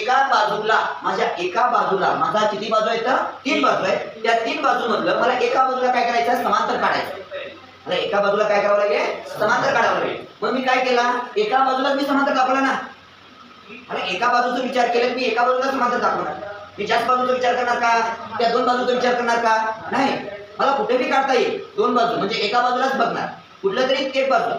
एका बाजूला माझा किती बाजू आहेत? 3 बाजू आहेत. त्या 3 बाजूमधलं मला एका बाजूला काय करायचं? समांतर काढायचं. मला एका बाजूला काय करावं लागेल? समांतर काढावं लागेल. मग मी काय केला? एका बाजूला मी समांतर दाखवला ना. आणि एका बाजूचा विचार केला, मी एका बाजूला समांतर दाखवणार. मी जास्त बाजूचा विचार करणार का? त्या 2 बाजूचा विचार करणार का? नाही. मला कुठेही काढता येईल 2 बाजू, म्हणजे एका बाजूलाच बघणार. कुठलं तरी एक बाजू,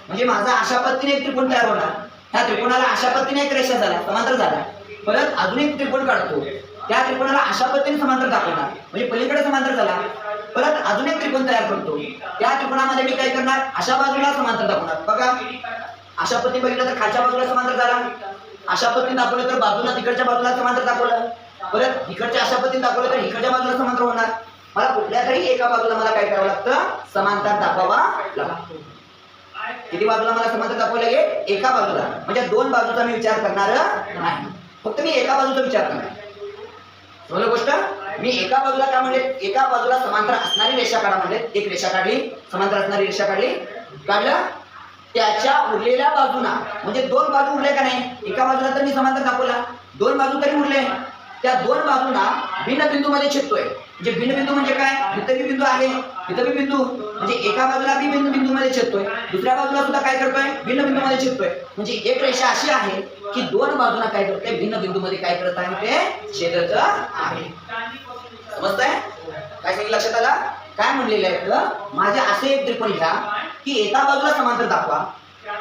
म्हणजे माझा अशा पद्धतीने एक त्रिकोण तयार होणार. त्या त्रिकोणाला अशा पद्धतीने एक रेषा झाला, समांतर झाला. परत अजून एक त्रिकोण काढतो, त्या त्रिकोणाला अशा पद्धतीने समांतर दाखवणार, म्हणजे पलीकडे समांतर झाला. परत अजून एक त्रिकोण तयार करतो, त्या त्रिकोणामध्ये मी काय करणार? अशा बाजूला समांतर दाखवणार. बघा, अशा पद्धतीने बघितलं तर खालच्या बाजूला समांतर झाला. अशा पद्धतीने दाखवलं तर बाजूला तिकडच्या बाजूला समांतर दाखवलं. परत इकडच्या अशा पद्धतीने दाखवलं तर इकडच्या बाजूला समांतर होणार. मला कुठल्या तरी एका बाजूला मला काय करावं लागतं? समांतर दाखवावा लागतो. किती बाजूला मला समांतर दाखवावं लागेल? एका बाजूला. म्हणजे 2 बाजूचा मी विचार करणार नाही, फक्त मी एका बाजूचा विचार करणार. समजलं गोष्ट? मी एका बाजूला काय म्हणले? एका बाजूला समांतर असणारी रेषा काढा म्हणले. एक रेषा काढली, समांतर असणारी रेषा काढली, काढलं. त्याच्या उरलेल्या बाजूना, म्हणजे 2 बाजू उरले का नाही? एका बाजूला तर मी समांतर दाखवला, 2 बाजू तरी उरले. त्या 2 बाजूंना भिन्न बिंदू मध्ये छेदतोय. म्हणजे भिन्न बिंदू म्हणजे काय? इथं बी बिंदू आहे, इथं बी बिंदू, म्हणजे एका बाजूला बी भिन्न बिंदू मध्ये छेदतोय, दुसऱ्या बाजूला सुद्धा काय करतोय? भिन्न बिंदू मध्ये छेदतोय. म्हणजे एक रेषा अशी आहे की 2 बाजूंना काय करतोय? भिन्न बिंदू मध्ये काय करत आहे? ते छेदत आहे. समजतंय? काय सांगितलं? लक्षात आला? काय म्हणलेलं आहे? माझे असे एक त्रिकोण घ्या की एका बाजूला समांतर दाखवा,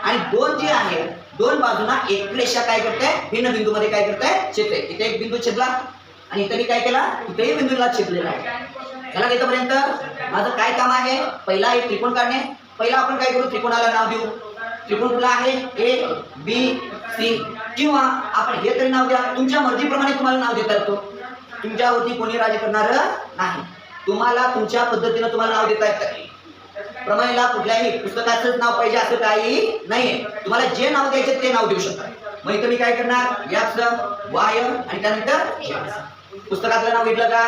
आणि 2 जे आहे 2 बाजूंना एक रेषा काय करते? भिन्न बिंदू मध्ये काय करते? छेदते. इथे एक बिंदू छेदला, आणि इथे काय केला? इथेही बिंदूला छेदलेला आहे. चला, इथपर्यंत माझं काय काम आहे? पहिला एक त्रिकोण काढणे. पहिला आपण काय करू? त्रिकोणाला नाव देऊ. त्रिकोण कुठला आहे? ए बी सी, किंवा आपण हे तरी नाव द्या. तुमच्या मर्जीप्रमाणे तुम्हाला नाव देता येतो. तुमच्यावरती कोणी राज्य करणार नाही. तुम्हाला तुमच्या पद्धतीने तुम्हाला नाव देता येतं. प्रमेयला कुठल्याही पुस्तकाचंच नाव पाहिजे असं काही नाहीये. तुम्हाला जे नाव द्यायचे ते नाव देऊ शकता. मग इथं मी काय करणार? एक्स, वाय आणि त्यानंतर झेड. पुस्तकातलं नाव घेतलं का?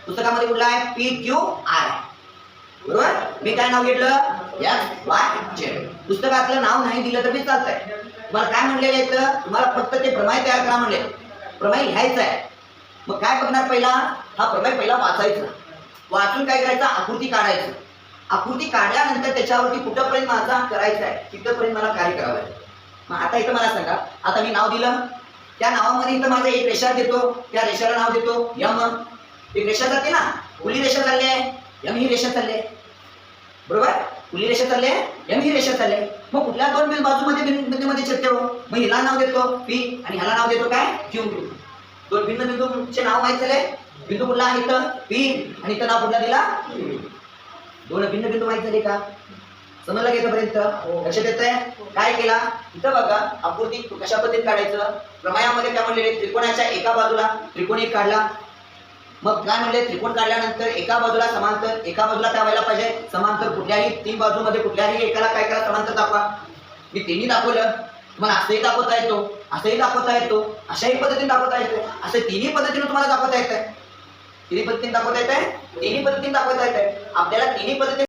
पुस्तकामध्ये कुठलं आहे? P Q R. बरोबर? मी काय नाव घेतलं? X, y, z. पुस्तकातलं नाव नाही दिलं तरी चालतंय. तुम्हाला काय म्हणलेलं आहे? तुम्हाला फक्त ते प्रमेय तयार करा म्हणले. प्रमेय लिहायचं आहे. मग काय बघणार? पहिला हा प्रमेय पहिला वाचायचा. वाचून काय करायचं? आकृती काढायचं. आकृती काढल्यानंतर त्याच्यावरती कुठंपर्यंत माझा करायचं आहे तिथंपर्यंत मला कार्य करावं लागेल. मग आता इथं मला सांगा, आता मी नाव दिलं, त्या नावामध्ये इथं माझं एक रेषा देतो, त्या रेषेला नाव देतो यम. एक रेषा जाते ना, खुली रेषा चालली आहे, यम ही रेषा चालली आहे. बरोबर? खुली रेषा चालली आहे, यम ही रेषा चालली आहे. मग कुठल्या 2 बाजूमध्ये बिंदूमध्ये छेदते हो? मग हिला नाव देतो पी, आणि ह्याला नाव देतो काय? क्यू. 2 भिन्न बिंदूचे नाव माहित झाले. बिंदू कुठला आहे? इथं पी, आणि इथं नाव कुठला दिला? 2 भिन्न बिंदू माहित झाले का? समजलं का इथपर्यंत? लक्षात येतंय? काय केला? इथं बघा, आकृती कशा पद्धतीने काढायचं. प्रमेयामध्ये काय म्हणलेले? त्रिकोणाच्या एका बाजूला त्रिकोण एक काढला. मग काय म्हणले? त्रिकोण काढल्यानंतर एका बाजूला समांतर, एका बाजूला काय व्हायला पाहिजे? समांतर. कुठल्याही 3 बाजूमध्ये कुठल्याही एकाला काय करा? समांतर दाखवा. मी तिन्ही दाखवलं. तुम्हाला असंही दाखवता येतो, असंही दाखवता येतो, अशाही पद्धतीने दाखवता येतो. असे तिन्ही पद्धतीने तुम्हाला दाखवता येत आहे. तिन्ही पद्धतीने दाखवता येत आहे, तिन्ही पद्धतीने दाखवता येत आहे. आपल्याला तिन्ही पद्धतीने